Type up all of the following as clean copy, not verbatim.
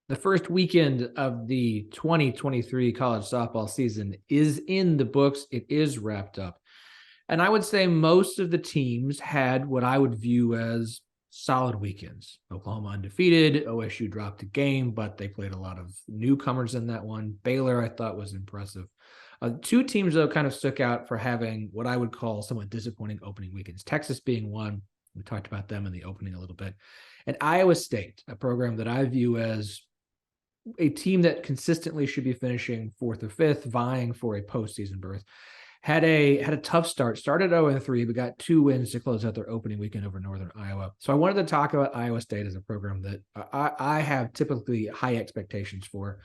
The first weekend of the 2023 college softball season is in the books. It is wrapped up. And I would say most of the teams had what I would view as solid weekends. Oklahoma undefeated, OSU dropped a game, but they played a lot of newcomers in that one. Baylor, I thought, was impressive. Two teams, though, kind of stuck out for having what I would call somewhat disappointing opening weekends. Texas being one. We talked about them in the opening a little bit. And Iowa State, a program that I view as a team that consistently should be finishing fourth or fifth, vying for a postseason berth. Had a tough start. Started 0-3, but got 2 wins to close out their opening weekend over Northern Iowa. So I wanted to talk about Iowa State as a program that I have typically high expectations for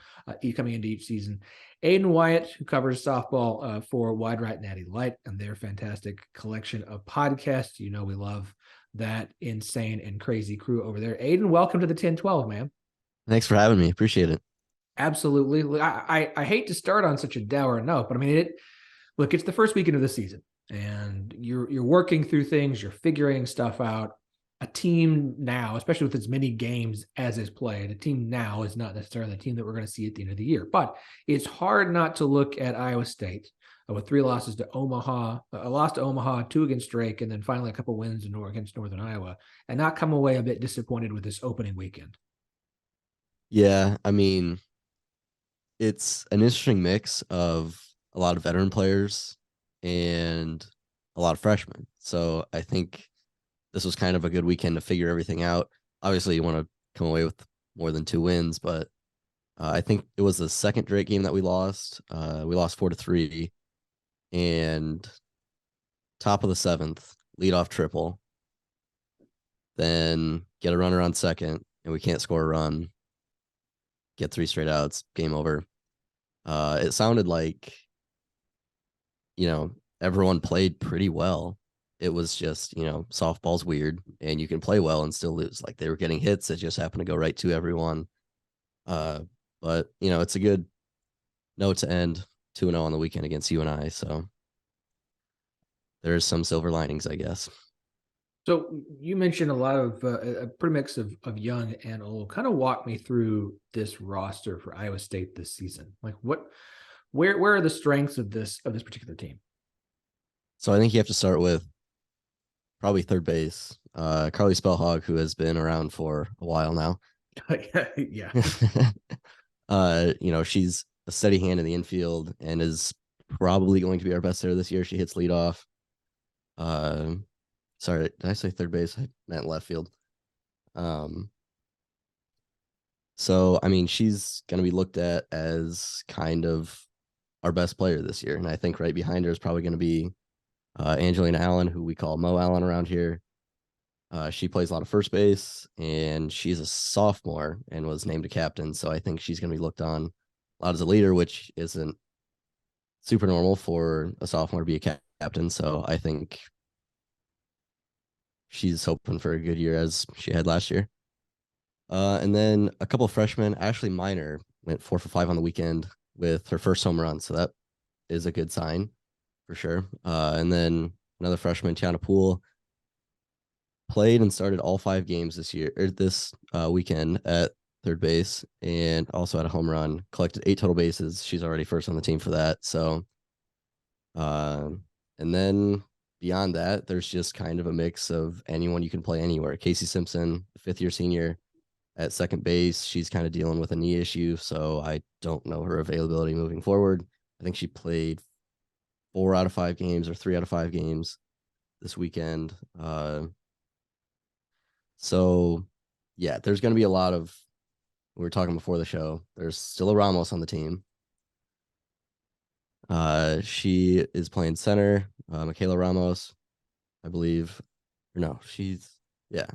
coming into each season. Aiden Wyatt, who covers softball for Wide Right Natty Light, and their fantastic collection of podcasts. You know we love that insane and crazy crew over there. Aiden, welcome to the 1012, man. Thanks for having me. Appreciate it. Absolutely. I hate to start on such a dour note, but I mean look, it's the first weekend of the season, and you're working through things, you're figuring stuff out. A team now, especially with as many games as is played, a team now is not necessarily the team that we're going to see at the end of the year. But it's hard not to look at Iowa State with 3 losses to Omaha, a loss to Omaha, 2 against Drake, and then finally a couple wins against Northern Iowa, and not come away a bit disappointed with this opening weekend. Yeah, I mean, it's an interesting mix of a lot of veteran players and a lot of freshmen. So I think this was kind of a good weekend to figure everything out. Obviously, you want to come away with more than 2 wins, but I think it was the second Drake game that we lost. We lost 4-3, and top of the 7th, leadoff triple, then get a runner on second, and we can't score a run. Get 3 straight outs, game over. It sounded like, everyone played pretty well. It was just, softball's weird and you can play well and still lose. Like they were getting hits that just happened to go right to everyone. But it's a good note to end 2-0 on the weekend against UNI. So there's some silver linings, I guess. So you mentioned a lot of a pretty mix of young and old. Kind of walk me through this roster for Iowa State this season. Like where are the strengths of this particular team? So I think you have to start with probably third base. Carly Spellhog, who has been around for a while now. Yeah. She's a steady hand in the infield and is probably going to be our best hitter this year. She hits leadoff. Sorry, did I say third base? I meant left field. So I mean, she's going to be looked at as kind of our best player this year, and I think right behind her is probably going to be Angelina Allen, who we call Mo Allen around here. She plays a lot of first base, and she's a sophomore and was named a captain. So I think she's going to be looked on a lot as a leader, which isn't super normal for a sophomore to be a captain. So I think she's hoping for a good year as she had last year. And then a couple of freshmen. Ashley Miner went 4 for 5 on the weekend with her first home run. So that is a good sign for sure. And then another freshman, Tiana Poole, played and started all 5 games this weekend at third base, and also had a home run, collected 8 total bases. She's already first on the team for that. So, and then beyond that, there's just kind of a mix of anyone you can play anywhere. Casey Simpson, 5th-year senior at second base. She's kind of dealing with a knee issue, so I don't know her availability moving forward. I think she played 4 out of 5 games or 3 out of 5 games this weekend. So, yeah, there's going to be a lot of, we were talking before the show, there's still a Ramos on the team. She is playing center, Michaela Ramos, I believe. Or no, yeah.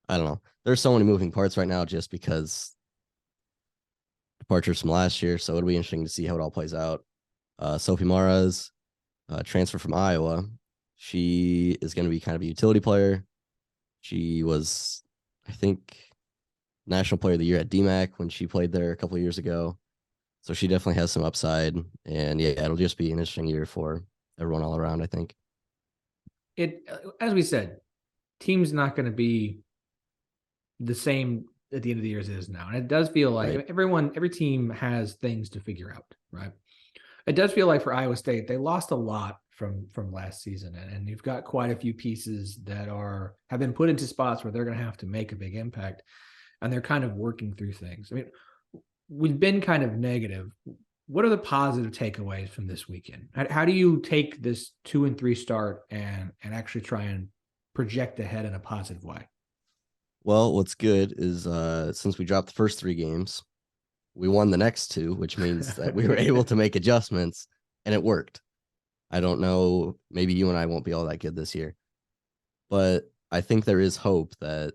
I don't know. There's so many moving parts right now just because departures from last year. So it'll be interesting to see how it all plays out. Sophie Mara's transfer from Iowa. She is going to be kind of a utility player. She was, I think, National Player of the Year at DMAC when she played there a couple of years ago. So she definitely has some upside. And yeah, it'll just be an interesting year for everyone all around, I think. As we said, team's not going to be the same at the end of the year as it is now. And it does feel like Right. every team has things to figure out, right? It does feel like for Iowa State, they lost a lot from last season, and you've got quite a few pieces that have been put into spots where they're going to have to make a big impact, and they're kind of working through things. I mean, we've been kind of negative. What are the positive takeaways from this weekend? How do you take this 2-3 start and actually try and project ahead in a positive way? Well, what's good is since we dropped the first 3 games, we won the next 2, which means that we were able to make adjustments and it worked. I don't know, maybe you and I won't be all that good this year, but I think there is hope that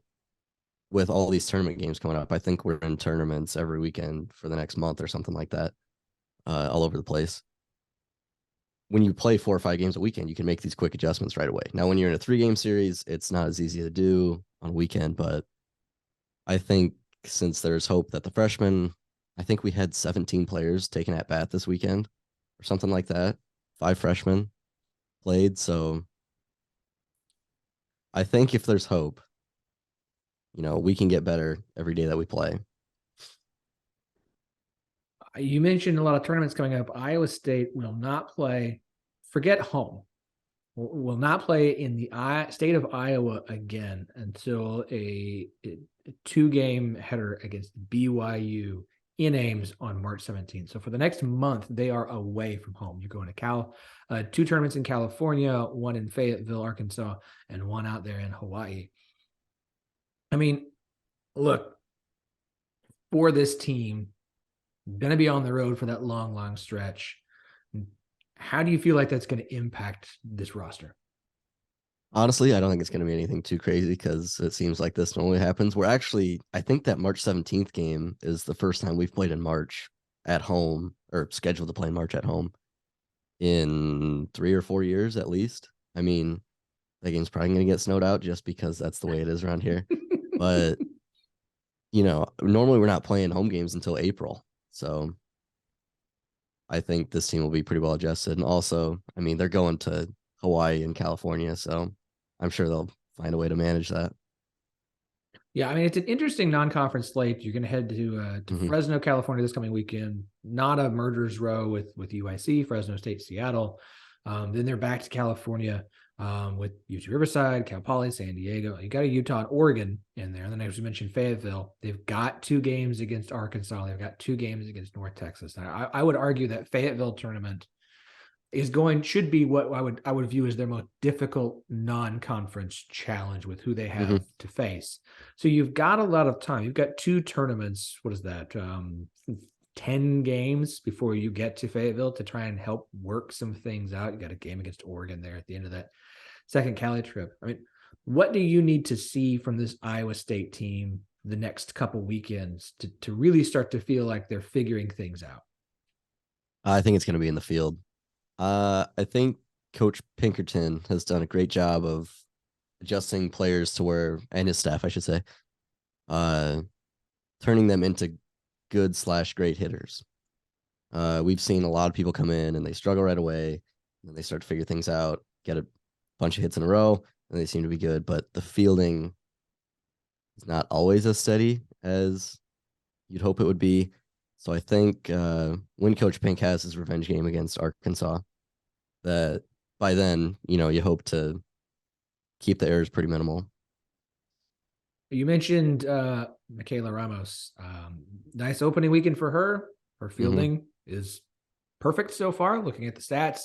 with all these tournament games coming up, I think we're in tournaments every weekend for the next month or something like that, all over the place. When you play 4 or 5 games a weekend, you can make these quick adjustments right away. Now, when you're in a 3-game series, it's not as easy to do on a weekend, but I think since there's hope that the freshmen, I think we had 17 players taken at bat this weekend or something like that. 5 freshmen played. So I think if there's hope, we can get better every day that we play. You mentioned a lot of tournaments coming up. Iowa State will not play, forget home, will not play in the state of Iowa again until a 2-game header against BYU in Ames on March 17th. So for the next month, they are away from home. You're going to 2 tournaments in California, 1 in Fayetteville, Arkansas, and 1 out there in Hawaii. I mean, look, for this team, going to be on the road for that long, long stretch. How do you feel like that's going to impact this roster? Honestly, I don't think it's going to be anything too crazy because it seems like this normally happens. I think that March 17th game is the first time we've played in March at home or scheduled to play in March at home in 3 or 4 years at least. I mean, that game's probably going to get snowed out just because that's the way it is around here. But, normally we're not playing home games until April. So I think this team will be pretty well adjusted. And also, I mean, they're going to Hawaii and California, so I'm sure they'll find a way to manage that. Yeah, I mean, it's an interesting non-conference slate. You're going to head to Fresno, California this coming weekend. Not a murderer's row with UIC, Fresno State, Seattle. Then they're back to California with UC Riverside, Cal Poly, San Diego. You got a Utah and Oregon in there. And then as we mentioned, Fayetteville. They've got 2 games against Arkansas. They've got 2 games against North Texas. Now, I would argue that Fayetteville tournament should be what I would view as their most difficult non-conference challenge with who they have to face. So you've got a lot of time. You've got 2 tournaments. What is that? 10 games before you get to Fayetteville to try and help work some things out. You got a game against Oregon there at the end of that second Cali trip. I mean, what do you need to see from this Iowa State team the next couple weekends to really start to feel like they're figuring things out? I think it's going to be in the field. I think Coach Pinkerton has done a great job of adjusting players and his staff, I should say, turning them into good/great hitters. We've seen a lot of people come in and they struggle right away, and then they start to figure things out, get a bunch of hits in a row, and they seem to be good. But the fielding is not always as steady as you'd hope it would be. So I think when Coach Pink has his revenge game against Arkansas, that by then, you hope to keep the errors pretty minimal. You mentioned Michaela Ramos. Nice opening weekend for her. Her fielding is perfect so far, looking at the stats.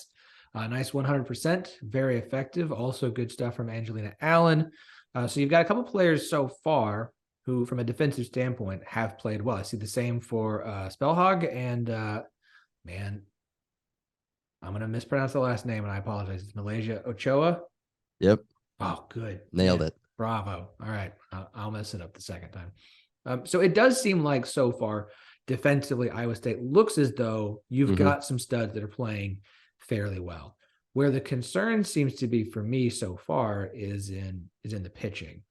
Nice 100%, very effective. Also good stuff from Angelina Allen. So you've got a couple players so far who, from a defensive standpoint, have played well. I see the same for Spellhog and, man, I'm going to mispronounce the last name, and I apologize. It's Malaysia Ochoa. Yep. Oh, good. Nailed it. Bravo. All right. I'll mess it up the second time. So it does seem like so far defensively, Iowa State looks as though you've got some studs that are playing fairly well. Where the concern seems to be for me so far is in the pitching.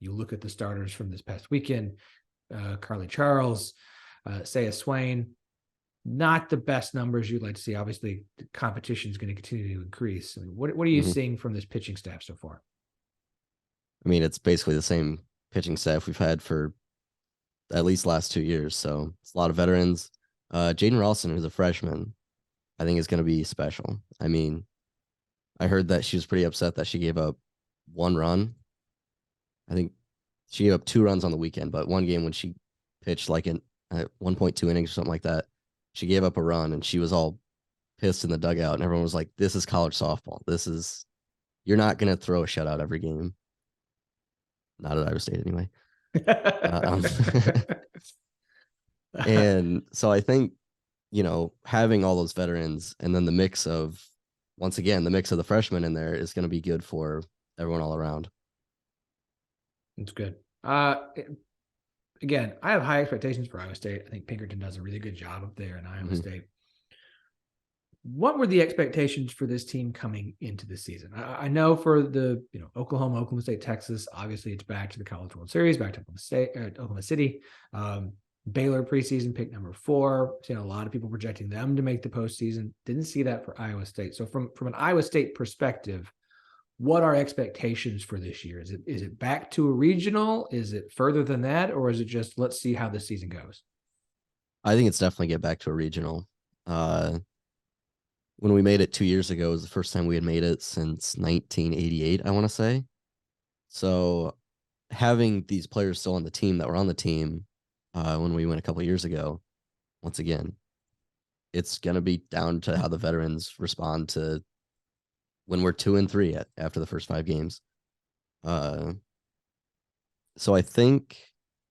You look at the starters from this past weekend, Carly Charles, Saya Swain, not the best numbers you'd like to see. Obviously, the competition is going to continue to increase. I mean, what are you seeing from this pitching staff so far? I mean, it's basically the same pitching staff we've had for at least last 2 years. So it's a lot of veterans. Jaden Ralston, who's a freshman, I think is going to be special. I mean, I heard that she was pretty upset that she gave up one run. I think she gave up 2 runs on the weekend, but one game when she pitched like in 1.2 innings or something like that, she gave up a run and she was all pissed in the dugout. And everyone was like, this is college softball. You're not going to throw a shutout every game. Not at Iowa State anyway. Um, and so I think, having all those veterans and then once again, the mix of the freshmen in there is going to be good for everyone all around. It's good. Again, I have high expectations for Iowa State. I think Pinkerton does a really good job up there in Iowa State. What were the expectations for this team coming into the season? I know for the Oklahoma State, Texas, obviously it's back to the College World Series, back to Oklahoma City. Baylor preseason pick number 4. Seen a lot of people projecting them to make the postseason. Didn't see that for Iowa State. So from an Iowa State perspective, what are expectations for this year? Is it back to a regional? Is it further than that? Or is it just, let's see how the season goes? I think it's definitely get back to a regional. When we made it 2 years ago, it was the first time we had made it since 1988, I want to say. So having these players still on the team that were on the team when we went a couple of years ago, once again, it's going to be down to how the veterans respond to when we're 2-3 after the first 5 games. So I think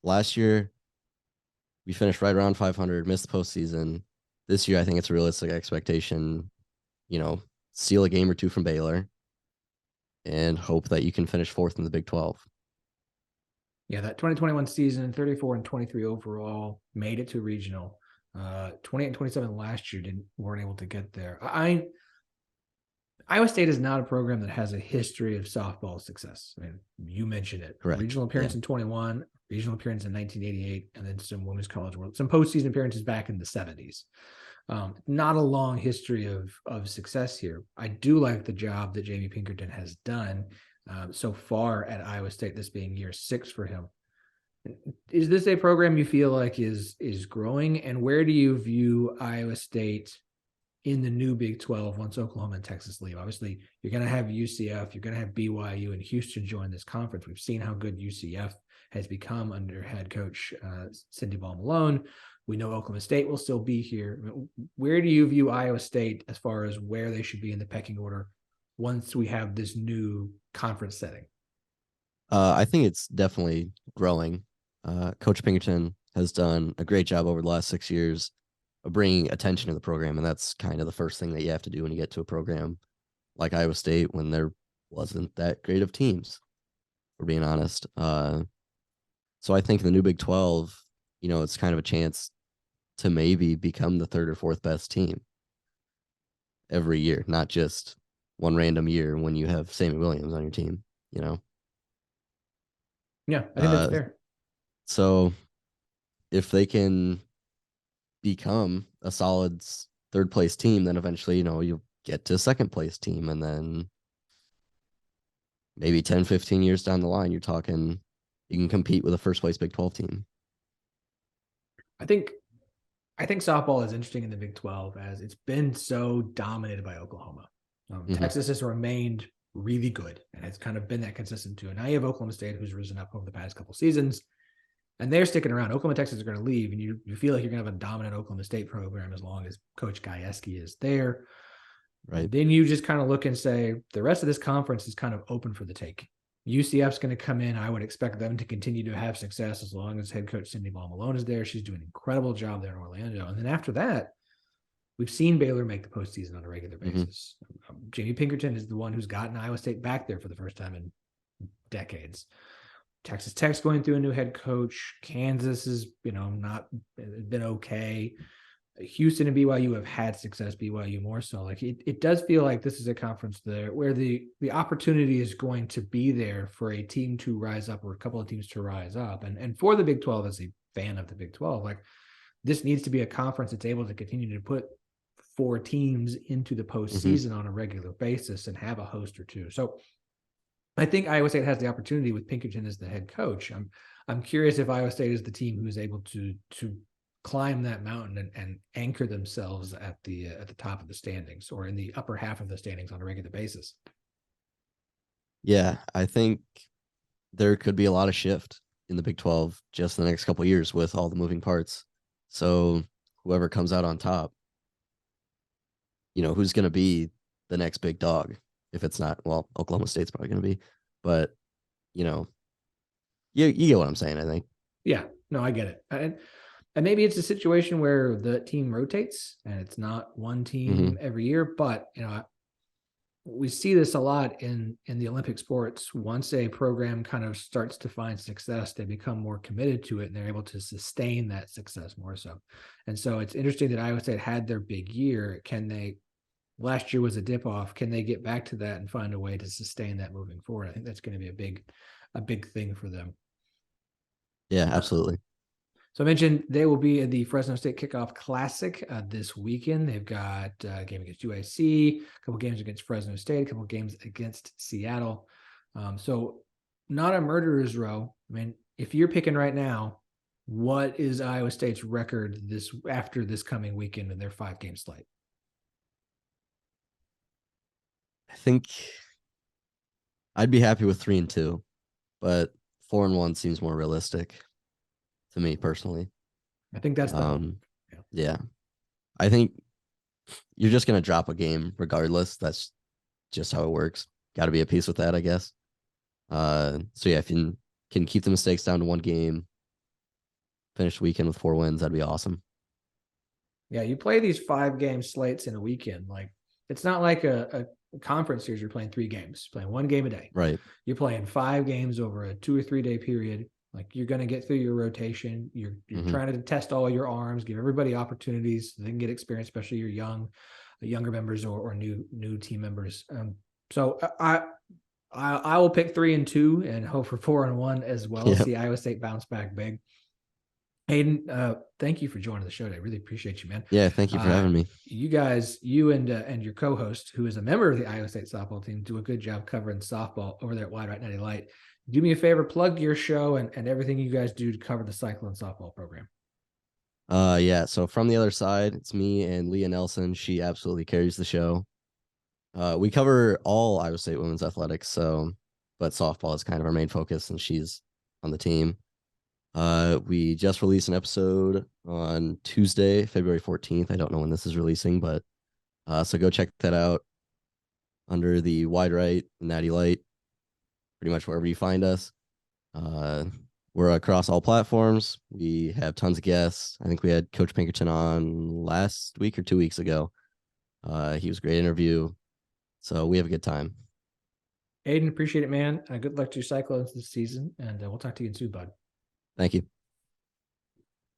last year we finished right around 500, missed the postseason. This year, I think it's a realistic expectation, steal a game or 2 from Baylor and hope that you can finish 4th in the Big 12. Yeah, that 2021 season, 34-23 overall, made it to regional. 28-27 last year weren't able to get there. Iowa State is not a program that has a history of softball success. I mean, you mentioned it. Correct. Regional appearance in 21, regional appearance in 1988, and then some Women's College World, some postseason appearances back in the 70s. Not a long history of success here. I do like the job that Jamie Pinkerton has done so far at Iowa State, this being year 6 for him. Is this a program you feel like is growing? And where do you view Iowa State in the new Big 12 once Oklahoma and Texas leave? Obviously, you're going to have UCF, you're going to have BYU and Houston join this conference. We've seen how good UCF has become under head coach Cindy Ball-Malone. We know Oklahoma State will still be here. Where do you view Iowa State as far as where they should be in the pecking order once we have this new conference setting? I think it's definitely growing. Coach Pinkerton has done a great job over the last 6 years of bringing attention to the program, and that's kind of the first thing that you have to do when you get to a program like Iowa State when there wasn't that great of teams, for being honest. So I think the new Big 12, it's kind of a chance to maybe become the 3rd or 4th best team every year, not just one random year when you have Sammy Williams on your team, Yeah, I think that's fair. So if they can become a solid 3rd place team, then eventually, you'll get to a 2nd place team. And then maybe 10, 15 years down the line, you're talking, you can compete with a 1st place Big 12 team. I think softball is interesting in the Big 12 as it's been so dominated by Oklahoma. Texas has remained really good and has kind of been that consistent too. And now you have Oklahoma State, who's risen up over the past couple seasons, and they're sticking around. Oklahoma, Texas are going to leave, and you feel like you're going to have a dominant Oklahoma State program as long as Coach Gajewski is there. Right. Then you just kind of look and say the rest of this conference is kind of open for the take. UCF's going to come in. I would expect them to continue to have success as long as head coach Cindy Ball-Malone is there. She's doing an incredible job there in Orlando. And then after that, we've seen Baylor make the postseason on a regular basis. Jamie Pinkerton is the one who's gotten Iowa State back there for the first time in decades. Texas Tech's going through a new head coach. Kansas is, not been okay. Houston and BYU have had success, BYU more so. Like it does feel like this is a conference there where the opportunity is going to be there for a team to rise up or a couple of teams to rise up. And for the Big 12, as a fan of the Big 12, like this needs to be a conference that's able to continue to put 4 teams into the postseason on a regular basis and have a host or two. So I think Iowa State has the opportunity with Pinkerton as the head coach. I'm curious if Iowa State is the team who's able to climb that mountain and anchor themselves at the top of the standings or in the upper half of the standings on a regular basis. Yeah, I think there could be a lot of shift in the Big 12 just in the next couple of years with all the moving parts. So whoever comes out on top, who's going to be the next big dog? If it's not, well, Oklahoma State's probably going to be, but you know, you get what I'm saying, I think. Yeah, no, I get it. And maybe it's a situation where the team rotates and it's not one team every year, but we see this a lot in the Olympic sports. Once a program kind of starts to find success, they become more committed to it and they're able to sustain that success more so. And so it's interesting that Iowa State had their big year. Last year was a dip off. Can they get back to that and find a way to sustain that moving forward? I think that's going to be a big thing for them. Yeah, absolutely. So I mentioned they will be at the Fresno State Kickoff Classic this weekend. They've got a game against UIC, a couple games against Fresno State, a couple games against Seattle. So not a murderer's row. I mean, if you're picking right now, what is Iowa State's record after this coming weekend in their 5-game slate? I think I'd be happy with 3-2, but 4-1 seems more realistic to me personally. I think that's yeah. I think you're just gonna drop a game regardless. That's just how it works. Got to be at peace with that, I guess. So yeah, if you can keep the mistakes down to 1 game, finish the weekend with 4 wins, that'd be awesome. Yeah, you play these 5-game slates in a weekend. Like it's not like a conference series. You're playing 3 games, playing 1 game a day. Right. You're playing 5 games over a 2 or 3 day period. Like you're going to get through your rotation. You're trying to test all your arms, give everybody opportunities so they can get experience, especially your younger members or new team members. So I will pick 3-2 and hope for 4-1 as well. Yep. See Iowa State bounce back big. Aiden, thank you for joining the show today. I really appreciate you, man. Yeah, thank you for having me. You guys, you and your co-host, who is a member of the Iowa State softball team, do a good job covering softball over there at Wide Right Natty Light. Do me a favor, plug your show and everything you guys do to cover the Cyclone softball program. Yeah. So from the other side, it's me and Leah Nelson. She absolutely carries the show. We cover all Iowa State women's athletics, but softball is kind of our main focus, and she's on the team. We just released an episode on Tuesday, February 14th. I don't know when this is releasing, but so go check that out under the Wide Right, Natty Light, pretty much wherever you find us. We're across all platforms. We have tons of guests. I think we had Coach Pinkerton on last week or 2 weeks ago. He was a great interview. So we have a good time. Aiden, appreciate it, man. Good luck to your Cyclones this season, and we'll talk to you soon, bud. Thank you.